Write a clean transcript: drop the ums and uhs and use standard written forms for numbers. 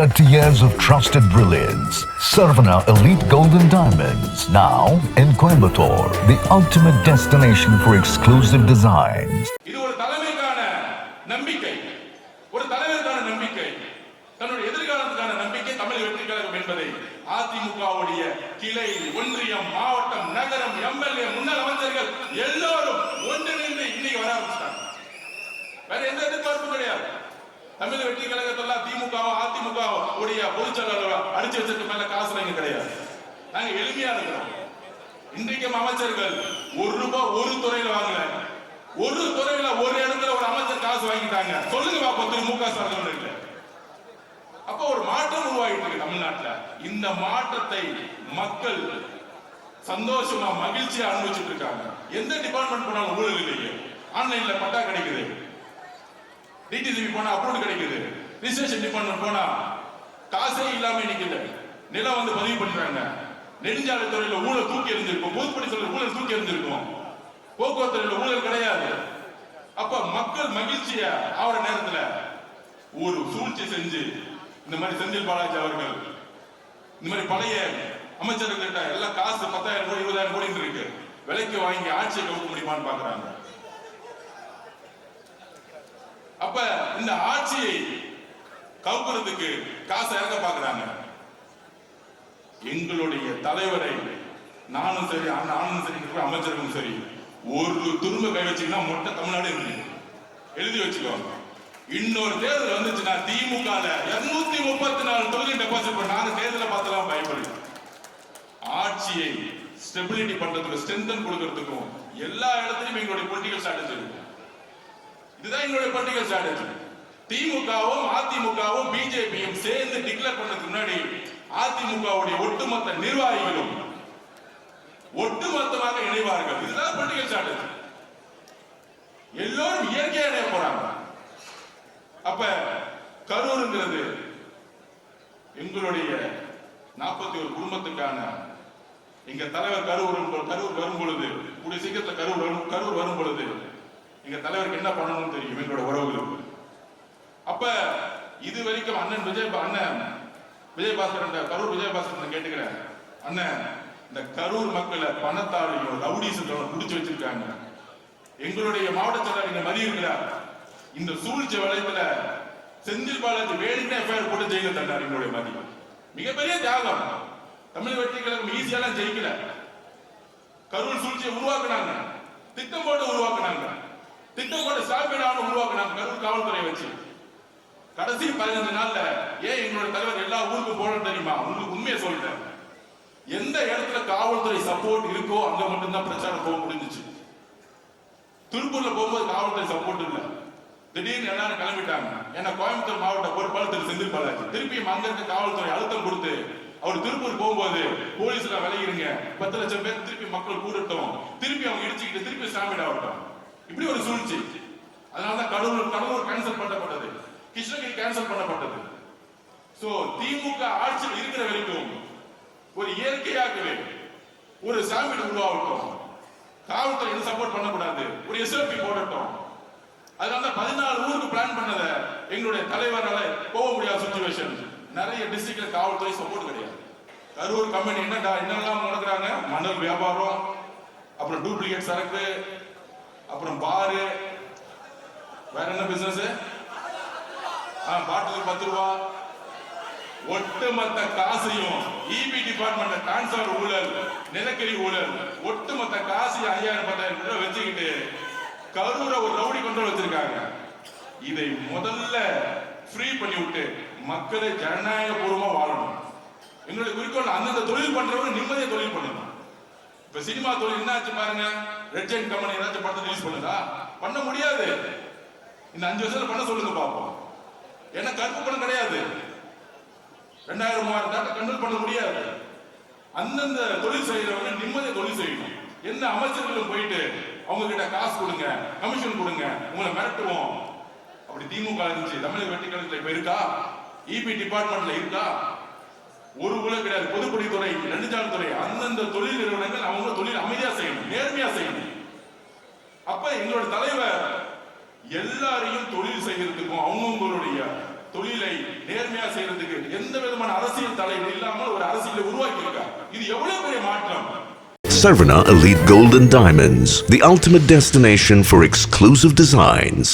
30 years of trusted brilliance. Sarvana Elite Golden Diamonds, now in Coimbatore, the ultimate destination for exclusive designs. இது ஒரு தலைமைக்கான நம்பிக்கை, ஒரு தலைவருக்கான நம்பிக்கை, தன்னுடைய எதிர்காலத்துக்கான நம்பிக்கை தமிழ் வெற்றி கழகம் என்பதை அதிமுகவுடைய கிளை, ஒன்றியம், மாவட்டம், நகரம், எம்எல்ஏ, முன்னாள் அமைச்சர்கள் எல்லாரும் ஒன்றிணைந்து இன்னைக்கு வர ஆரம்பிச்சிட்டாங்க. வேற எந்த எதிர்பார்ப்பும் கிடையாது. தமிழ் வெற்றி கழகத்தெல்லாம் திமுக அதிமுக உடைய பொதுச்செயலாளர் அடிச்சு வச்சதுக்கு மேல காசு நாங்க கிடையாது. நாங்க எளிமையா இருக்கிறோம். இன்றைக்கும் அமைச்சர்கள் ₹1 ஒரு துறையில வாங்கல, ஒரு துறையில ஒரு இடத்துல ஒரு அமைச்சர் காசு வாங்கிட்டாங்க. சொல்லுங்க பாப்பா, திமுக ஸ்டாலின். அப்ப ஒரு மாற்றம் உருவாகிட்டு இருக்கு தமிழ்நாட்டுல. இந்த மாற்றத்தை மக்கள் சந்தோஷமா மகிழ்ச்சியா அனுபவிச்சுட்டு இருக்காங்க. எந்த டிபார்ட்மெண்ட் போனாலும் ஊழல் இல்லையே. ஆன்லைன்ல பட்டா கிடைக்குது, டிடிசிபி போனா அப்ரூவ் கிடைக்குது, ரிஜிஸ்ட்ரேஷன் டிபார்ட்மெண்ட் போனா காசே இல்லாம நிக்கல, நிலம் வந்து பதிவு பண்றாங்க. நெடுஞ்சாலை துறையில ஊழல் தூக்கி எறிஞ்சிருக்கும், பொதுப்பணித்துறை ஊழல் தூக்கி எறிஞ்சிருக்கும், போக்குவரத்து துறையில ஊழல் கிடையாது. அப்ப மக்கள் மகிழ்ச்சிய ஆகிற நேரத்துல ஒரு சூழ்ச்சி செஞ்சு இந்த மாதிரி செந்தில் பாலாஜி அவர்கள் இந்த மாதிரி பழைய அமைச்சர்கள் எல்லாம் காசு 10,000 கோடி 20,000 கோடி இருக்கு, விலைக்கு வாங்கி ஆட்சியை கவுக்க முடியுமான்னு பாக்குறாங்க. அப்ப இந்த ஆட்சியை கவுக்கிறதுக்கு காசை இறங்க பாக்குறாங்க. எங்களுடைய தலைவரை நானும் சரி, நானும் சரி, அமைச்சர்களும் சரி, ஒரு துரும்ப கை வச்சீங்கன்னா மொட்டை தமிழ்நாடு இருக்கு, எழுதி வச்சுக்கோங்க. இன்னொரு தேர்தல் வந்துச்சுன்னா திமுக 234 தொகுதி டெபாசிட் பண்ண நாங்க தேர்தலை பார்த்தலாம் பயப்படுறோம். ஆட்சியை ஸ்டெபிலிட்டி பண்றதுக்கு, ஸ்ட்ரென்தன் கொடுக்கறதுக்கும் எல்லா இடத்துலயும் எங்களுடைய பொலிட்டிக்கல் ஸ்ட்ராட்டஜி இருக்கு. இதுதான் எங்களுடைய பொலிட்டிக்கல் ஸ்ட்ராட்டஜி. திமுகவும் அதிமுகவும் பிஜேபியும் சேர்ந்து டிக்ளேர் பண்ணதுக்கு முன்னாடி அதிமுகவுடைய ஒட்டுமொத்த நிர்வாகிகளும் ஒட்டுமொத்தமாக இணைவார்கள். இதுதான் பொலிட்டிக்கல் ஸ்ட்ராட்டஜி. எல்லோரும் இயற்கையா இணைய போறாங்க. அப்ப கரூர்ங்கிறது எங்களுடைய 41 குடும்பத்துக்கான எங்க தலைவர் கரூர் வரும் பொழுது, கூடிய சீக்கிரத்தில் கரூர் வரும் பொழுது எங்க தலைவருக்கு என்ன பண்ணணும்னு தெரியும் எங்களோட உறவுகளுக்கு. அப்ப இது வரைக்கும் அண்ணன் விஜயபாஸ்கரன், கரூர் விஜயபாஸ்கரன் கேட்டுக்கிறேன், அண்ணன் இந்த கரூர் மக்களை பணத்தாலையும் ரவுடிசத்தாலும் குடிச்சு வச்சிருக்காங்க. எங்களுடைய மாவட்ட செயலாளர் இங்க மதி இருக்கிறார். இந்த சூழ்ச்சி வளையத்துல செந்தில் பாலாஜி வேணும்னு எஃப்ஐஆர் போட்டு ஜெயில தந்தார். எங்களுடைய மதி மிகப்பெரிய தியாகம். தமிழ் வெற்றி கழகம் ஈஸியெல்லாம் ஜெயிக்கல. கரூர் சூழ்ச்சியை உருவாக்குனாங்க, திட்டம் போட்டு உருவாக்குனாங்க, திட்டம் போட்டு சாப்பிடாம உருவாக்குனாங்க கரூர் காவல்துறையை வச்சு. கடைசி 15 நாள்ல ஏன் எங்களுடைய தலைவர் எல்லா ஊருக்கும் போடணும் தெரியுமா? உங்களுக்கு உண்மையை சொல்றேன், எந்த இடத்துல காவல்துறை சப்போர்ட் இருக்கோ அங்க மட்டும்தான் பிரச்சாரம் போக முடிஞ்சிச்சு. திருப்பூர்ல போகும்போது காவல்துறை சப்போர்ட் இல்ல, திடீர்னு எல்லாரும் கிளம்பிட்டாங்க. ஏன்னா கோயம்புத்தூர் மாவட்ட பொறுப்பாளர் திரு செந்தில் பாலாஜி திருப்பியும் அங்க இருக்க காவல்துறை அழுத்தம் கொடுத்து அவர் திருப்பூர் போகும்போது போலீஸ்ல விளையிருங்க, 10 லட்சம் பேர் திருப்பி மக்கள் கூடட்டும், திருப்பி அவங்க இடிச்சுக்கிட்டு திருப்பி ஸ்டாமிட் ஆகட்டும், இப்படி ஒரு சூழ்ச்சி. அதனாலதான் கடலூர் கேன்சல் பண்ணப்பட்டது, கிருஷ்ணகிரி கேன்சல் பண்ணப்பட்டது. சோ திமுக ஆட்சியில் இருக்கிற வரைக்கும் ஒரு இயற்கையாகவே ஒரு ஸ்டாமிட் உருவாகட்டும், காவல்துறை சப்போர்ட் பண்ணக்கூடாது, ஒரு எஸ்ஓபி போடட்டும். அதனால 14 ஊருக்கு பிளான் பண்ணத எங்களுடைய தலைவரால போக முடியாத சிச்சுவேஷன். நிறைய டிஸ்ட்ரிக்ட்ல காவல்துறை சப்போர்ட் கிடையாது. கரூர் கம்பெனி என்னெல்லாம் நடக்கிறாங்க, மணல் வியாபாரம், அப்புறம் டூப்ளிகேட் சரக்கு, அப்புறம் பாரு, வேற என்ன பிசினஸ், பாட்டிலுக்கு 10 ரூபா, ஒட்டுமொத்த காசையும் இபி டிபார்ட்மெண்ட் டிரான்ஸ்பர் ஊழல், நிலக்கரி ஊழல், ஒட்டுமொத்த காசையும் 5000-10,000 ரூபாய் வச்சுக்கிட்டு கரூரை ஒரு ரவுடி கண்ட்ரோல் வச்சிருக்காங்க. இதை முதல்ல ஃப்ரீ பண்ணி விட்டு மக்களை ஜனநாயக பூர்வமா வாழணும். எங்களுடைய குறிக்கோள் அந்தந்த தொழில் பண்றவங்க நிம்மதியா தொழில் பண்ணணும். இப்ப சினிமா தொழில் என்ன ஆச்சு பாருங்க, ரெட் ஜெயின்ட் கம்பெனி ஏதாச்சும் படத்தை ரிலீஸ் பண்ணுதா? பண்ண முடியாது. இந்த 5 வருஷத்துல பண்ண சொல்லுங்க பார்ப்போம். ஏன்னா கருப்பு பணம் கிடையாது, 2000-3000 டாட்டா கண்ட்ரோல் பண்ண முடியாது. அந்தந்த தொழில் செய்யறவங்க நிம்மதியா தொழில் செய்யணும். எந்த அமைச்சர்களும் போயிட்டு அவங்க கிட்ட காசு கொடுங்க, கமிஷன் கொடுங்க, உங்களை மிரட்டுவோம், அப்படி திமுக இருந்துச்சு. தமிழக வெற்றி கழகத்துல இப்ப இருக்கா? இபி டிபார்ட்மெண்ட்ல இருக்கா? ஒரு ஊழல் கிடையாது. பொதுப்பணித்துறை, நெடுஞ்சாலைத்துறை, அந்தந்த தொழில் நிறுவனங்கள் அவங்க தொழில் அமைதியா செய்யணும், நேர்மையா செய்யணும். அப்ப எங்களோட தலைவர் எல்லாரையும் தொழில் செய்யறதுக்கும் அவங்களுடைய தொழிலை நேர்மையா செய்யறதுக்கு தலைவர் இல்லாமல் ஒரு அரசியலை உருவாக்கி இருக்கார். இது எவ்வளவு பெரிய மாற்றம். Sarvana Elite Gold and Diamonds, the ultimate destination for exclusive designs.